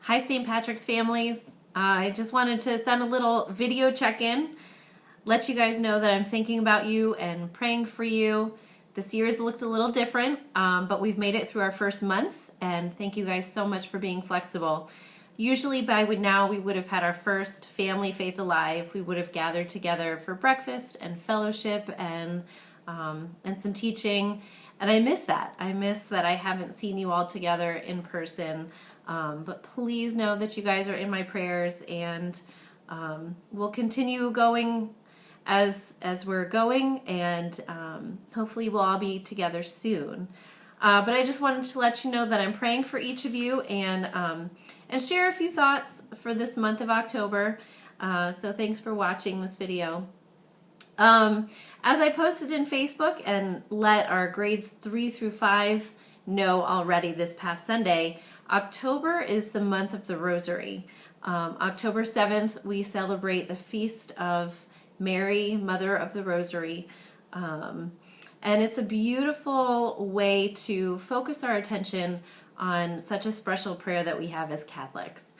Hi, St. Patrick's families. I just wanted to send a little video check-in, let you guys know that I'm thinking about you and praying for you. This year has looked a little different, but we've made it through our first month, and thank you guys so much for being flexible. Usually by now we would have had our first family faith alive. We would have gathered together for breakfast and fellowship and some teaching, and I miss that. I miss that I haven't seen you all together in person. But please know that you guys are in my prayers, and we'll continue going as we're going, and hopefully we'll all be together soon. But I just wanted to let you know that I'm praying for each of you and share a few thoughts for this month of October. So thanks for watching this video. As I posted in Facebook and let our grades 3 through 5 know already this past Sunday, October is the month of the Rosary. October 7th, we celebrate the feast of Mary, Mother of the Rosary. And it's a beautiful way to focus our attention on such a special prayer that we have as Catholics.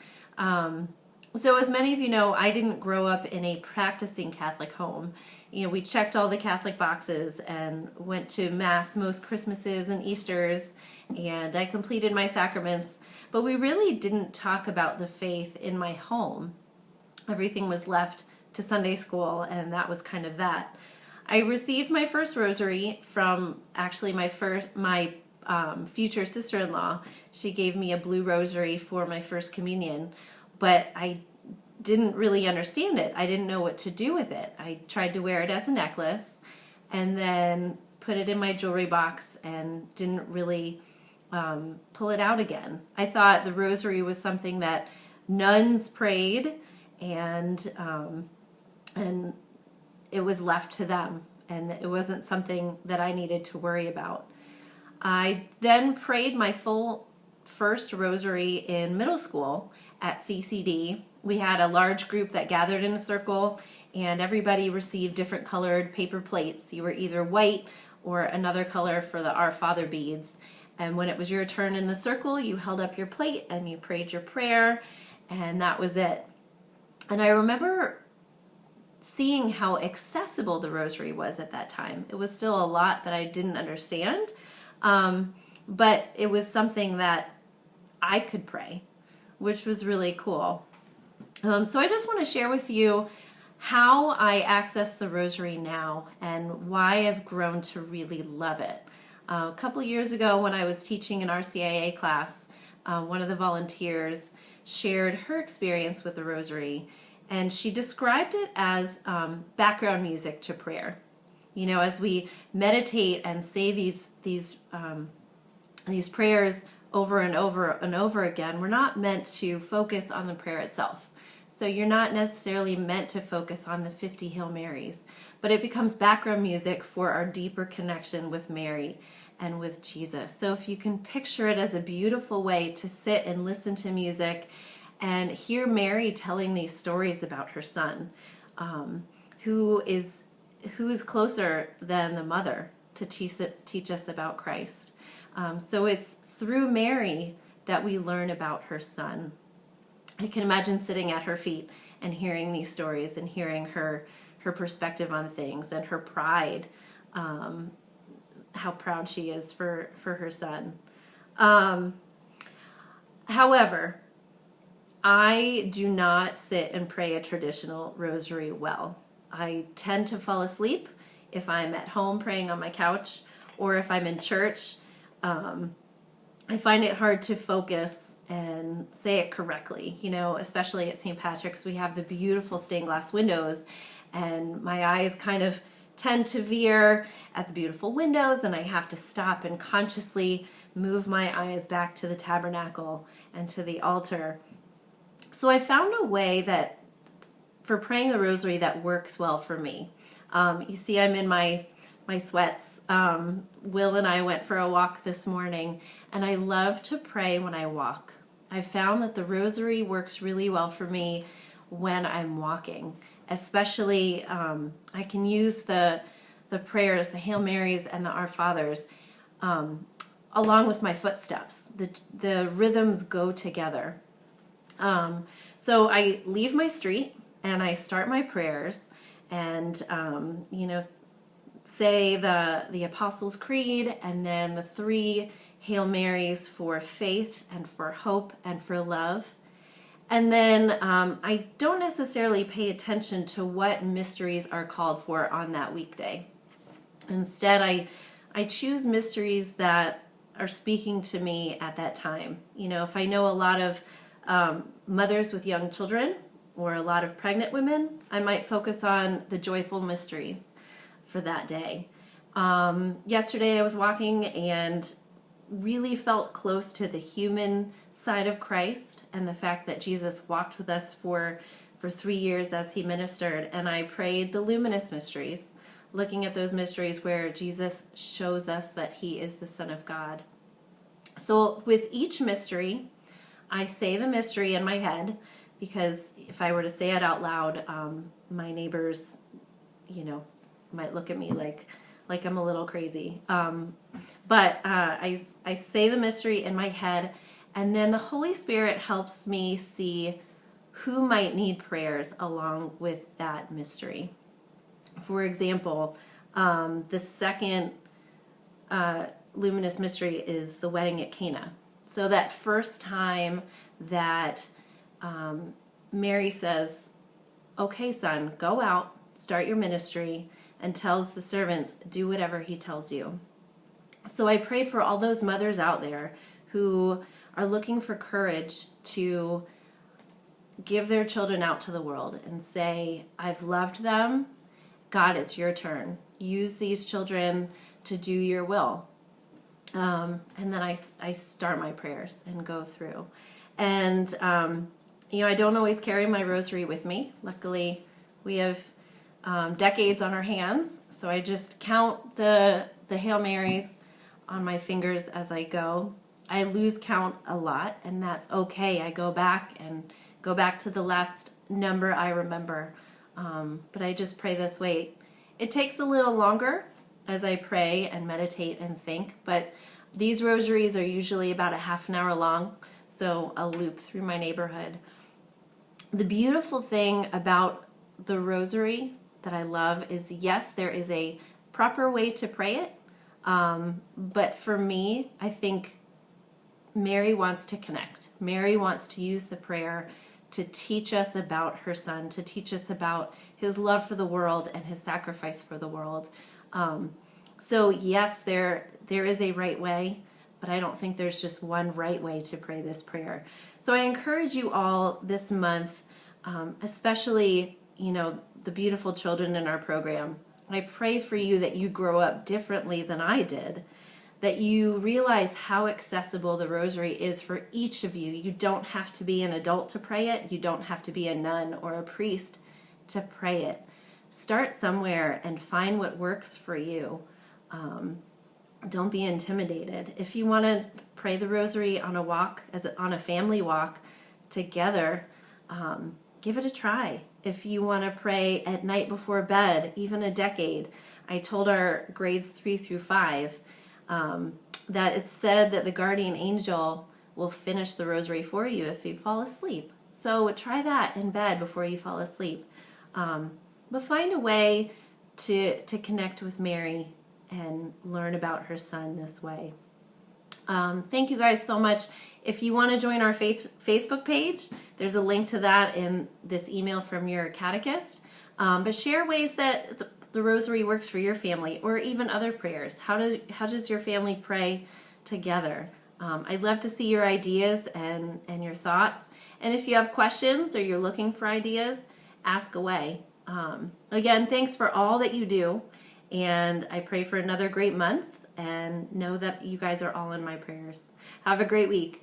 So as many of you know, I didn't grow up in a practicing Catholic home. You know, we checked all the Catholic boxes and went to Mass most Christmases and Easters, and I completed my sacraments, but we really didn't talk about the faith in my home. Everything was left to Sunday school, and that was kind of that. I received my first rosary from actually my future sister-in-law. She gave me a blue rosary for my first communion, but I didn't really understand it. I didn't know what to do with it. I tried to wear it as a necklace and then put it in my jewelry box and didn't really pull it out again. I thought the rosary was something that nuns prayed, and it was left to them, and it wasn't something that I needed to worry about. I then prayed my full first rosary in middle school at CCD. We had a large group that gathered in a circle, and everybody received different colored paper plates. You were either white or another color for the Our Father beads. And when it was your turn in the circle, you held up your plate and you prayed your prayer, and that was it. And I remember seeing how accessible the rosary was at that time. It was still a lot that I didn't understand, but it was something that I could pray, which was really cool. So I just want to share with you how I access the rosary now and why I've grown to really love it. A couple years ago when I was teaching an RCIA class, one of the volunteers shared her experience with the rosary, and she described it as background music to prayer. You know, as we meditate and say these prayers over and over and over again, we're not meant to focus on the prayer itself. So you're not necessarily meant to focus on the 50 Hail Marys, but it becomes background music for our deeper connection with Mary and with Jesus. So if you can picture it as a beautiful way to sit and listen to music and hear Mary telling these stories about her son, who is closer than the mother to teach us about Christ. So it's through Mary that we learn about her son. I can imagine sitting at her feet and hearing these stories and hearing her perspective on things and her pride, how proud she is for her son. However, I do not sit and pray a traditional rosary well. I tend to fall asleep if I'm at home praying on my couch, or if I'm in church. I find it hard to focus and say it correctly. You know, especially at St. Patrick's, we have the beautiful stained glass windows, and my eyes kind of tend to veer at the beautiful windows, and I have to stop and consciously move my eyes back to the tabernacle and to the altar. So I found a way that for praying the rosary that works well for me. You see, I'm in my sweats. Will and I went for a walk this morning, and I love to pray when I walk. I found that the rosary works really well for me when I'm walking. Especially, I can use the prayers, the Hail Marys and the Our Fathers, along with my footsteps. The rhythms go together. So I leave my street and I start my prayers and, say the Apostles' Creed and then the 3 Hail Marys for faith and for hope and for love. And then I don't necessarily pay attention to what mysteries are called for on that weekday. Instead, I choose mysteries that are speaking to me at that time. If I know a lot of mothers with young children or a lot of pregnant women, I might focus on the joyful mysteries for that day. Yesterday I was walking and really felt close to the human side of Christ and the fact that Jesus walked with us for 3 years as he ministered, and I prayed the luminous mysteries, looking at those mysteries where Jesus shows us that he is the Son of God. So with each mystery, I say the mystery in my head, because if I were to say it out loud, my neighbors, might look at me like I'm a little crazy. But I say the mystery in my head, and then the Holy Spirit helps me see who might need prayers along with that mystery. For example, the second luminous mystery is the wedding at Cana. So that first time that Mary says, "Okay, son, go out, start your ministry," and tells the servants, "Do whatever he tells you." So I prayed for all those mothers out there who are looking for courage to give their children out to the world and say, "I've loved them. God, it's your turn. Use these children to do your will." And then I start my prayers and go through. And, I don't always carry my rosary with me. Luckily, we have decades on our hands, so I just count the Hail Marys on my fingers as I go. I lose count a lot, and that's okay. I go back to the last number I remember. But I just pray this way. It takes a little longer as I pray and meditate and think, but these rosaries are usually about a half an hour long, so I'll loop through my neighborhood. The beautiful thing about the rosary that I love is, yes, there is a proper way to pray it, but for me, I think Mary wants to connect. Mary wants to use the prayer to teach us about her son, to teach us about his love for the world and his sacrifice for the world. So yes, there is a right way, but I don't think there's just one right way to pray this prayer. So I encourage you all this month, especially, the beautiful children in our program. I pray for you that you grow up differently than I did, that you realize how accessible the rosary is for each of you. You don't have to be an adult to pray it. You don't have to be a nun or a priest to pray it. Start somewhere and find what works for you. Don't be intimidated. If you want to pray the rosary on a walk, on a family walk together, give it a try. If you want to pray at night before bed, even a decade. I told our grades 3 through 5 that it's said that the guardian angel will finish the rosary for you if you fall asleep. So try that in bed before you fall asleep. But find a way to connect with Mary and learn about her son this way. Thank you guys so much. If you want to join our Facebook page, there's a link to that in this email from your catechist. But share ways that the rosary works for your family, or even other prayers. How does your family pray together? I'd love to see your ideas and your thoughts. And if you have questions or you're looking for ideas, ask away. Again, thanks for all that you do. And I pray for another great month, and know that you guys are all in my prayers. Have a great week.